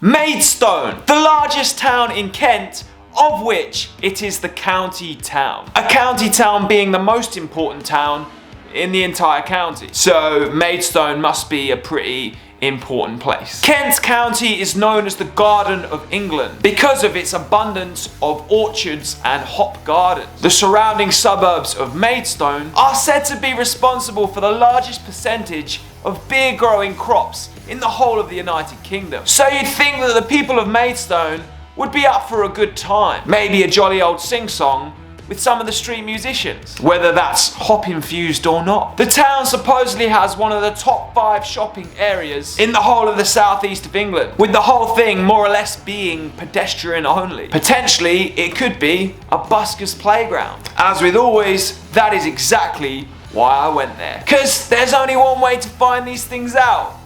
Maidstone, the largest town in Kent, of which it is the county town. A county town being the most important town in the entire county. So Maidstone must be a pretty important place. Kent County is known as the Garden of England because of its abundance of orchards and hop gardens. The surrounding suburbs of Maidstone are said to be responsible for the largest percentage of beer growing crops in the whole of the United Kingdom. So you'd think that the people of Maidstone would be up for a good time. Maybe a jolly old sing-song with some of the street musicians, whether that's hop infused or not. The town supposedly has one of the top 5 shopping areas in the whole of the southeast of England, with the whole thing more or less being pedestrian only. Potentially, it could be a busker's playground. As with always, that is exactly why I went there. Cause there's only one way to find these things out.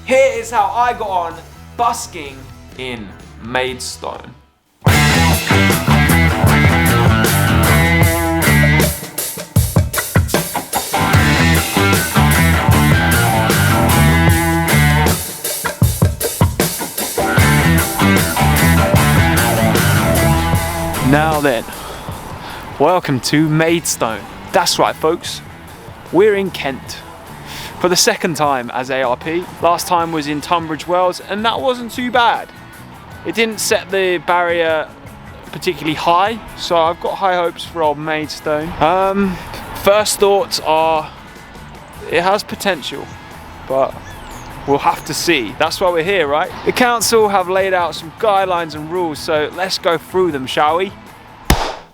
Here is how I got on busking in Maidstone. Now then, welcome to Maidstone. That's right folks, we're in Kent. For the second time as ARP. Last time was in Tunbridge Wells and that wasn't too bad. It didn't set the barrier particularly high, so I've got high hopes for old Maidstone. First thoughts are, it has potential, but we'll have to see. That's why we're here, right? The council have laid out some guidelines and rules, so let's go through them, shall we?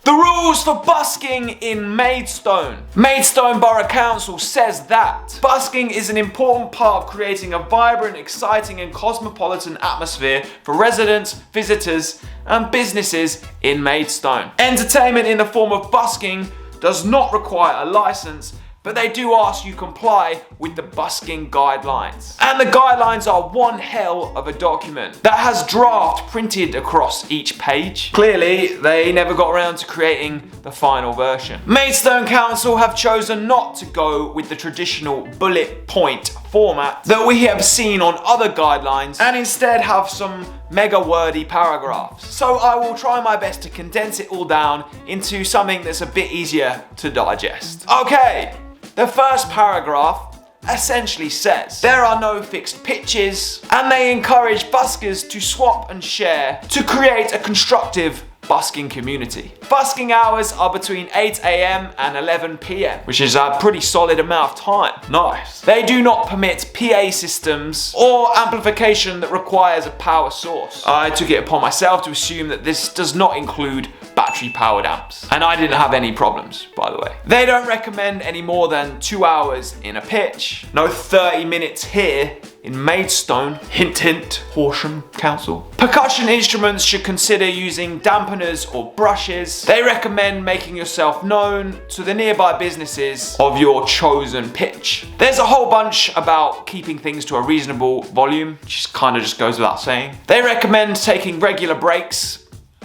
The rules for busking in Maidstone. Maidstone Borough Council says that busking is an important part of creating a vibrant, exciting and cosmopolitan atmosphere for residents, visitors and businesses in Maidstone. Entertainment in the form of busking does not require a licence, but they do ask you comply with the busking guidelines. And the guidelines are one hell of a document that has draft printed across each page. Clearly, they never got around to creating the final version. Maidstone Council have chosen not to go with the traditional bullet point format that we have seen on other guidelines and instead have some mega wordy paragraphs. So I will try my best to condense it all down into something that's a bit easier to digest. Okay. The first paragraph essentially says there are no fixed pitches and they encourage buskers to swap and share to create a constructive busking community. Busking hours are between 8 AM and 11 PM, which is a pretty solid amount of time. Nice. They do not permit PA systems or amplification that requires a power source. I took it upon myself to assume that this does not include battery powered amps. And I didn't have any problems, by the way. They don't recommend any more than 2 hours in a pitch. No 30 minutes here in Maidstone. Hint hint, Horsham Council. Percussion instruments should consider using dampeners or brushes. They recommend making yourself known to the nearby businesses of your chosen pitch. There's a whole bunch about keeping things to a reasonable volume, which kind of just goes without saying. They recommend taking regular breaks.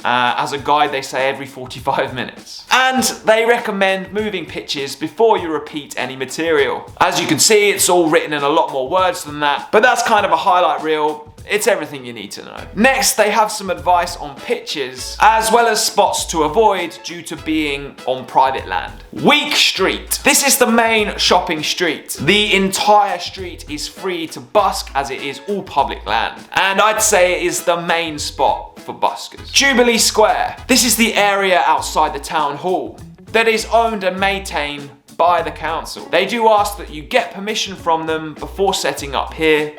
As a guide, they say every 45 minutes. And they recommend moving pitches before you repeat any material. As you can see, it's all written in a lot more words than that, but that's kind of a highlight reel. It's everything you need to know. Next, they have some advice on pitches, as well as spots to avoid due to being on private land. Week Street. This is the main shopping street. The entire street is free to busk as it is all public land. And I'd say it is the main spot for buskers. Jubilee Square. This is the area outside the town hall that is owned and maintained by the council. They do ask that you get permission from them before setting up here,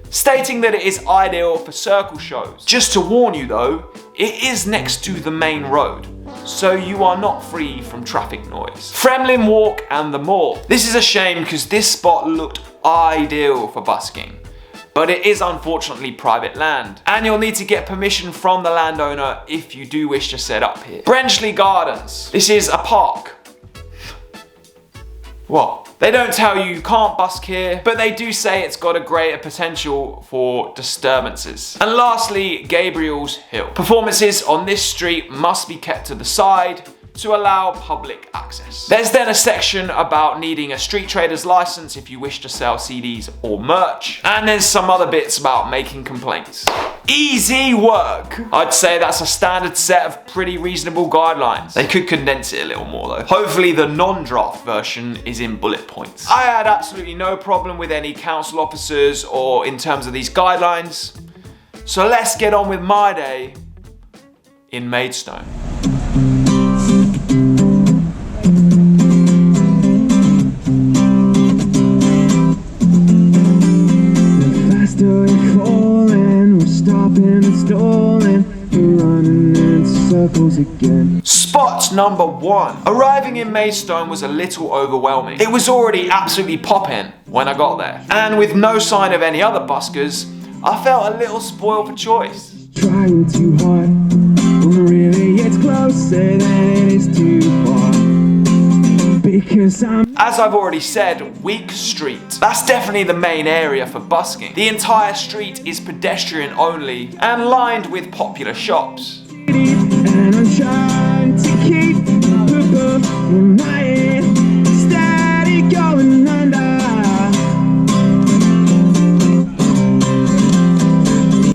stating that it is ideal for circle shows. Just to warn you though, it is next to the main road, so you are not free from traffic noise. Fremlin Walk and the Mall. This is a shame because this spot looked ideal for busking, but it is unfortunately private land, and you'll need to get permission from the landowner if you do wish to set up here. Brenchley Gardens. This is a park. What? They don't tell you can't busk here, but they do say it's got a greater potential for disturbances. And lastly, Gabriel's Hill. Performances on this street must be kept to the side to allow public access. There's then a section about needing a street trader's license if you wish to sell CDs or merch, and there's some other bits about making complaints. Easy work. I'd say that's a standard set of pretty reasonable guidelines. They could condense it a little more though. Hopefully the non-draft version is in bullet points. I had absolutely no problem with any council officers or in terms of these guidelines. So let's get on with my day in Maidstone. Again. Spot number 1. Arriving in Maidstone was a little overwhelming. It was already absolutely popping when I got there. And with no sign of any other buskers, I felt a little spoiled for choice. Trying too hard, when really it's closer than it is too far. Because as I've already said, weak street. That's definitely the main area for busking. The entire street is pedestrian only and lined with popular shops. And I'm trying to keep above in my head, steady going under.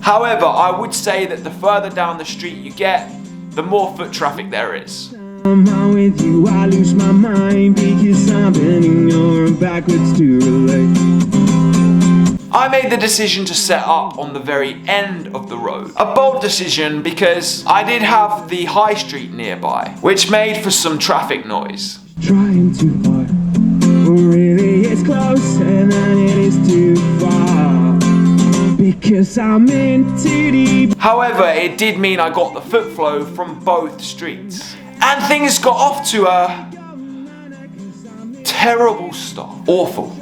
However, I would say that the further down the street you get, the more foot traffic there is. Somehow with you I lose my mind because I'm bending over backwards to relate. I made the decision to set up on the very end of the road. A bold decision because I did have the high street nearby, which made for some traffic noise. Trying too hard, really it's closer than it is too far. Because I'm in too deep. However, it did mean I got the foot flow from both streets. And things got off to a terrible start. Awful.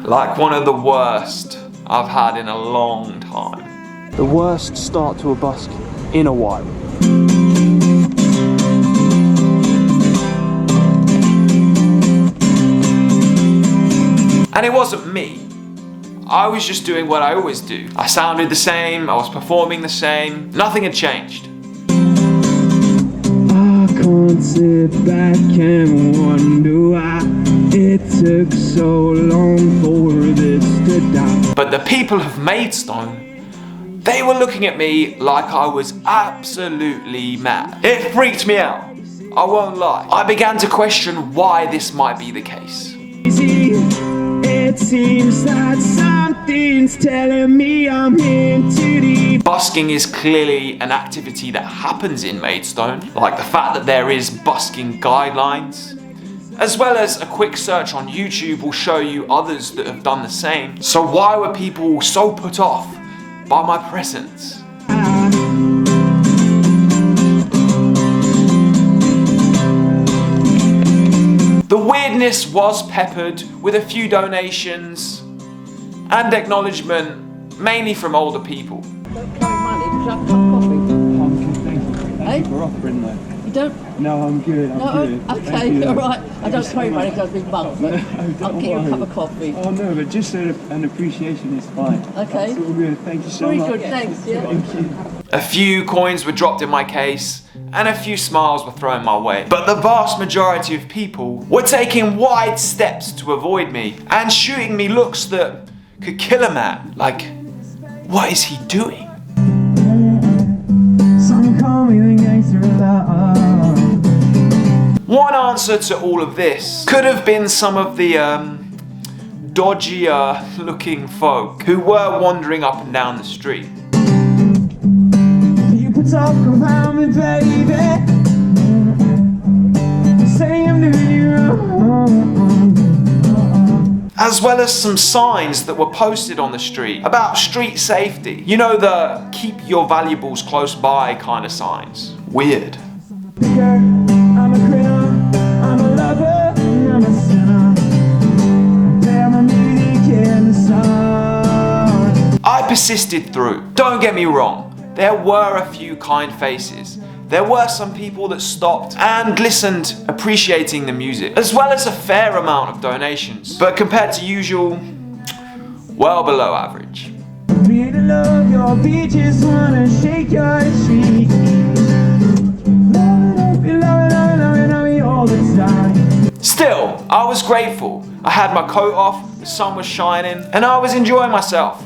Like one of the worst I've had in a long time. The worst start to a busk in a while. And it wasn't me. I was just doing what I always do. I sounded the same, I was performing the same, nothing had changed. I can't sit back and wonder why it took so long for this to die. But the people of Maidstone, they were looking at me like I was absolutely mad. It freaked me out, I won't lie. I began to question why this might be the case. It seems that something's telling me I'm in too deep. Busking is clearly an activity that happens in Maidstone, like the fact that there is busking guidelines, as well as a quick search on YouTube will show you others that have done the same. So why were people so put off by my presence? The weirdness was peppered with a few donations and acknowledgement, mainly from older people. Don't carry money, would you have a cup of coffee? I'm good, thank you. Thank you for offering that. You don't? No, I'm good, I'm good. Okay, alright. I don't carry money because I've been bugged, but I'll get you a cup of coffee. Oh no, but just an appreciation is fine. Okay. It's all good, thank you so much. Very good, thanks, yeah. Thank you. A few coins were dropped in my case, and a few smiles were thrown my way. But the vast majority of people were taking wide steps to avoid me and shooting me looks that could kill a man. Like, what is he doing? Some call me the gangster of love. One answer to all of this could have been some of the dodgier looking folk who were wandering up and down the street. Talk about me, baby. Say I'm doing you wrong. As well as some signs that were posted on the street about street safety. You know, the keep your valuables close by kind of signs. Weird. I'm a criminal, I'm a lover, I'm a sinner. Damn, I'm unique in the sun. I persisted through. Don't get me wrong. There were a few kind faces. There were some people that stopped and listened, appreciating the music, as well as a fair amount of donations. But compared to usual, well below average. was grateful. I had my coat off, the sun was shining, and I was enjoying myself.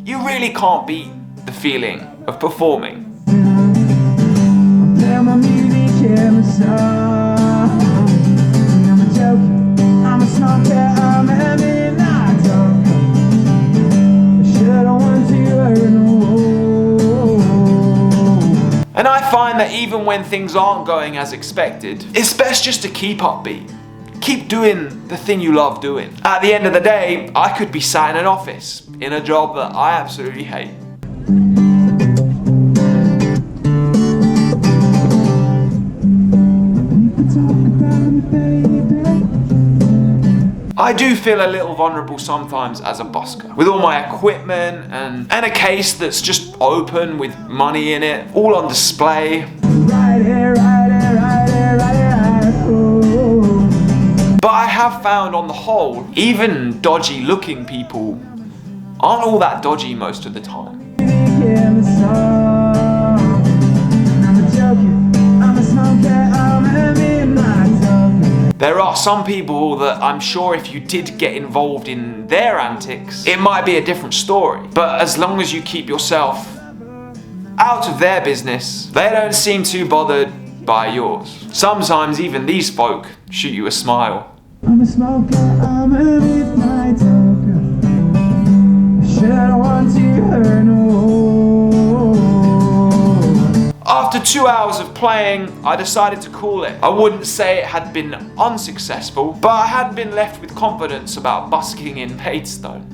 You really can't beat the feeling of performing. And I find that even when things aren't going as expected, it's best just to keep upbeat. Keep doing the thing you love doing. At the end of the day, I could be sat in an office, in a job that I absolutely hate. I do feel a little vulnerable sometimes as a busker, with all my equipment and a case that's just open with money in it, all on display. But I have found on the whole, even dodgy looking people aren't all that dodgy most of the time. There are some people that I'm sure if you did get involved in their antics, it might be a different story. But as long as you keep yourself out of their business, they don't seem too bothered by yours. Sometimes even these folk shoot you a smile. I'm a smoker, I'm a midnight talker. Should I want to hurt no. After 2 hours of playing, I decided to call it. I wouldn't say it had been unsuccessful, but I had been left with confidence about busking in Maidstone.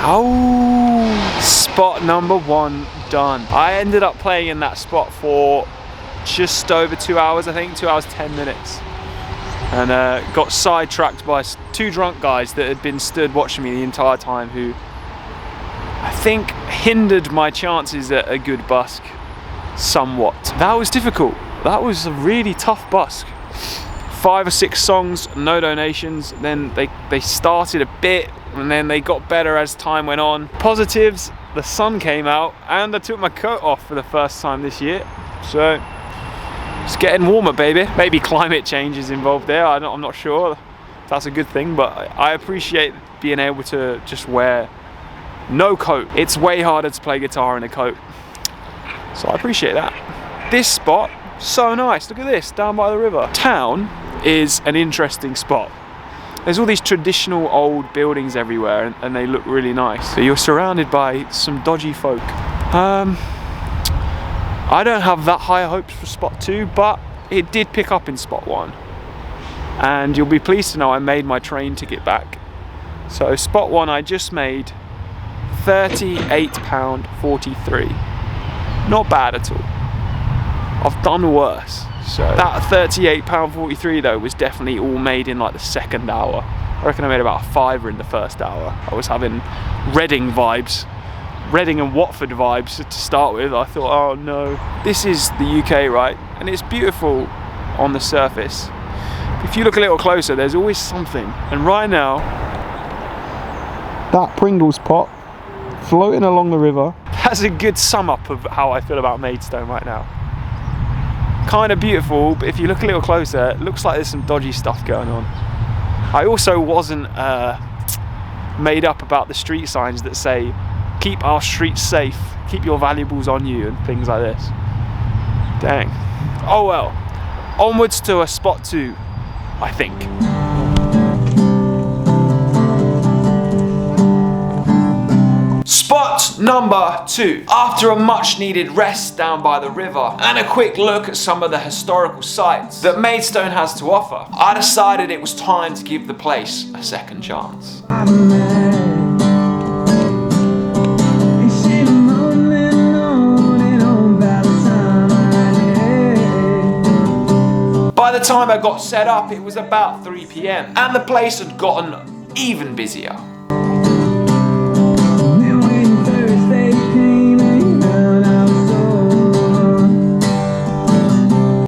Oh, spot number 1 done. I ended up playing in that spot for just over 2 hours, I think, 2 hours 10 minutes. And got sidetracked by 2 drunk guys that had been stood watching me the entire time, who I think hindered my chances at a good busk somewhat. That was difficult. That was a really tough busk. 5 or 6 songs, no donations. Then they started a bit, and then they got better as time went on. Positives, the sun came out, and I took my coat off for the first time this year. So it's getting warmer, baby. Maybe climate change is involved there. I'm not sure if that's a good thing, but I appreciate being able to just wear no coat. It's way harder to play guitar in a coat, so I appreciate that. This spot, so nice. Look at this, down by the river. Town is an interesting spot. There's all these traditional old buildings everywhere, and they look really nice. So you're surrounded by some dodgy folk. I don't have that high hopes for spot 2, but it did pick up in spot 1. And you'll be pleased to know I made my train ticket back. So spot 1 I just made £38.43. Not bad at all. I've done worse. So that £38.43 though was definitely all made in like the second hour. I reckon I made about a £5 in the first hour. I was having Reading vibes. Reading and Watford vibes to start with. I thought, oh no. This is the UK, right? And it's beautiful on the surface. If you look a little closer, there's always something. And right now, that Pringles pot floating along the river, that's a good sum up of how I feel about Maidstone right now. Kind of beautiful, but if you look a little closer, it looks like there's some dodgy stuff going on. I also wasn't made up about the street signs that say, keep our streets safe, keep your valuables on you, and things like this. Dang. Oh well. Onwards to a spot 2, I think. Spot number 2. After a much needed rest down by the river and a quick look at some of the historical sites that Maidstone has to offer, I decided it was time to give the place a second chance. By the time I got set up, it was about 3 PM and the place had gotten even busier.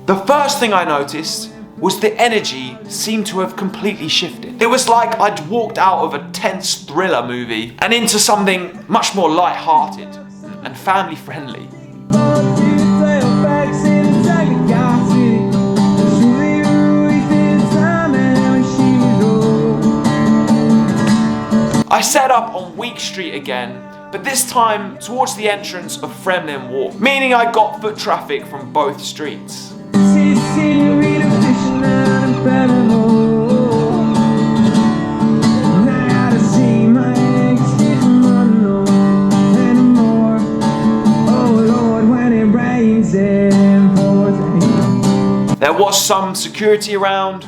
The first thing I noticed was the energy seemed to have completely shifted. It was like I'd walked out of a tense thriller movie and into something much more light-hearted and family-friendly. I set up on Week Street again, but this time towards the entrance of Fremlin Walk, meaning I got foot traffic from both streets. There was some security around,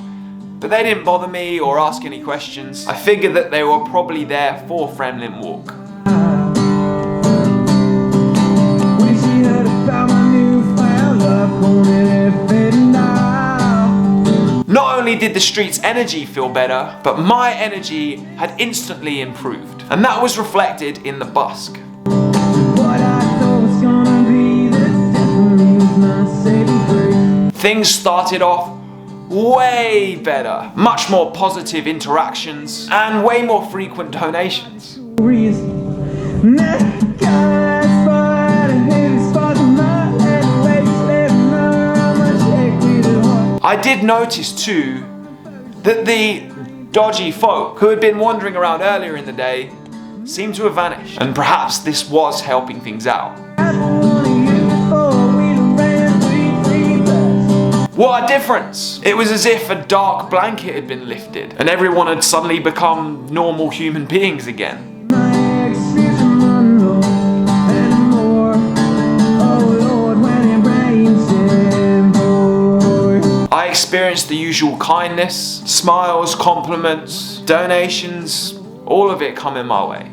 but they didn't bother me or ask any questions. I figured that they were probably there for Fremlin Walk. Not only did the street's energy feel better, but my energy had instantly improved. And that was reflected in the busk. Things started off way better. Much more positive interactions and way more frequent donations. I did notice too that the dodgy folk who had been wandering around earlier in the day seemed to have vanished. And perhaps this was helping things out. What a difference! It was as if a dark blanket had been lifted and everyone had suddenly become normal human beings again. I experienced the usual kindness, smiles, compliments, donations, all of it coming my way.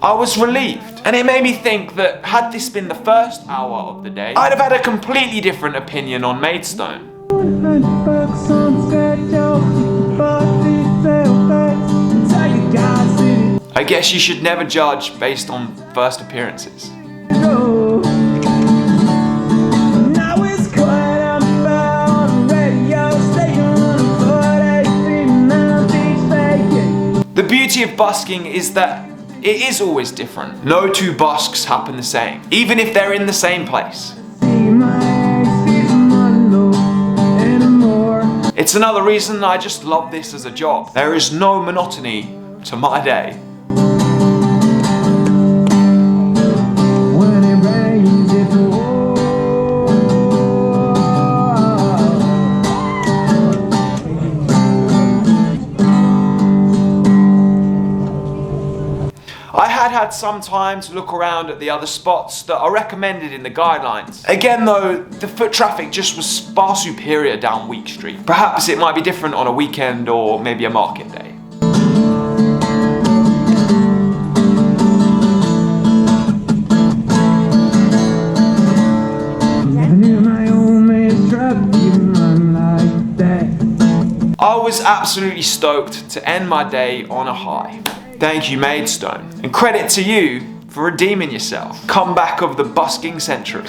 I was relieved, and it made me think that had this been the first hour of the day, I'd have had a completely different opinion on Maidstone. I guess you should never judge based on first appearances. The beauty of busking is that it is always different. No two busks happen the same, even if they're in the same place. It's another reason I just love this as a job. There is no monotony to my day. I had some time to look around at the other spots that are recommended in the guidelines. Again though, the foot traffic just was far superior down Week Street. Perhaps it might be different on a weekend or maybe a market day. I was absolutely stoked to end my day on a high. Thank you, Maidstone. And credit to you for redeeming yourself. Comeback of the busking century.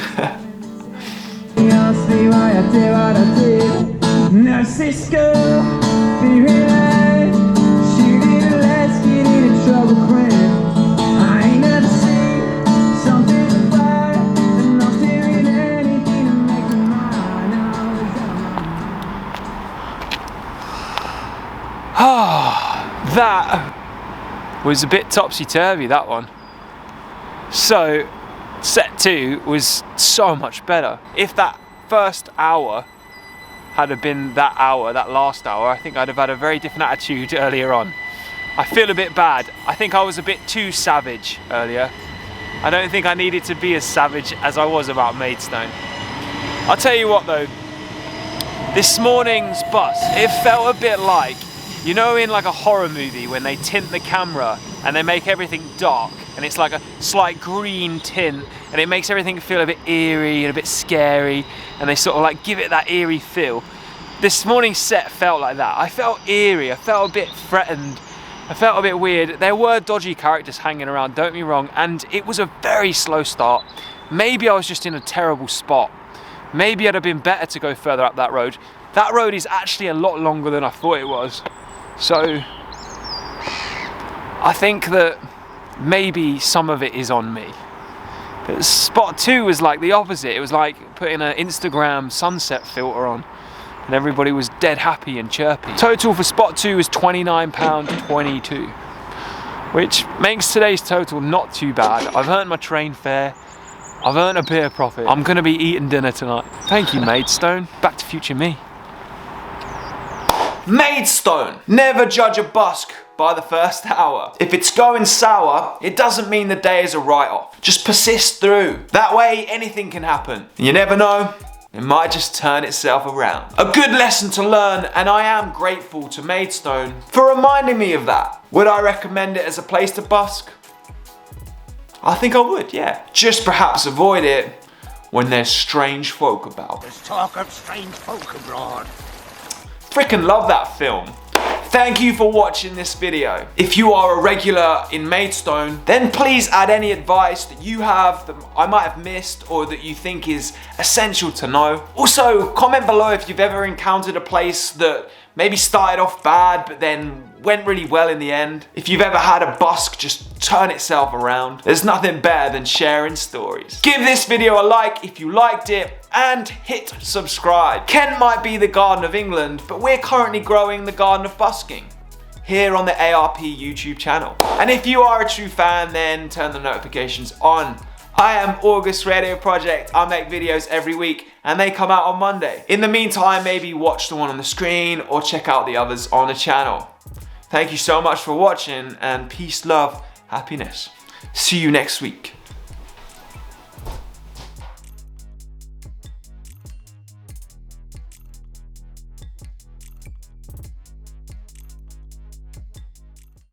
That was a bit topsy-turvy, that one. So, set 2 was so much better. If that first hour had have been that hour, that last hour, I think I'd have had a very different attitude earlier on. I feel a bit bad. I think I was a bit too savage earlier. I don't think I needed to be as savage as I was about Maidstone. I'll tell you what though, this morning's bus, it felt a bit like, you know, in like a horror movie when they tint the camera and they make everything dark and it's like a slight green tint and it makes everything feel a bit eerie and a bit scary and they sort of like give it that eerie feel. This morning's set felt like that. I felt eerie, I felt a bit threatened I felt a bit weird. There were dodgy characters hanging around, don't get me wrong, and it was a very slow start. Maybe I was just in a terrible spot. Maybe it'd have been better to go further up that road. That road is actually a lot longer than I thought it was. So I think that maybe some of it is on me. But spot 2 was like the opposite. It was like putting an Instagram sunset filter on and everybody was dead happy and chirpy. Total for spot 2 was £29.22, which makes today's total not too bad. I've earned my train fare. I've earned a beer profit. I'm gonna be eating dinner tonight. Thank you, Maidstone. Back to future me. Maidstone! Never judge a busk by the first hour. If it's going sour, it doesn't mean the day is a write-off. Just persist through. That way, anything can happen. You never know, it might just turn itself around. A good lesson to learn, and I am grateful to Maidstone for reminding me of that. Would I recommend it as a place to busk? I think I would, yeah. Just perhaps avoid it when there's strange folk about. There's talk of strange folk abroad. Freaking love that film. Thank you for watching this video. If you are a regular in Maidstone, then please add any advice that you have that I might have missed or that you think is essential to know. Also, comment below if you've ever encountered a place that maybe started off bad but then went really well in the end. If you've ever had a busk just turn itself around. There's nothing better than sharing stories. Give this video a like if you liked it and hit subscribe. Kent might be the Garden of England, but we're currently growing the Garden of Busking here on the ARP YouTube channel. And if you are a true fan, then turn the notifications on. I am August Radio Project. I make videos every week and they come out on Monday. In the meantime, maybe watch the one on the screen or check out the others on the channel. Thank you so much for watching, and peace, love, happiness. See you next week.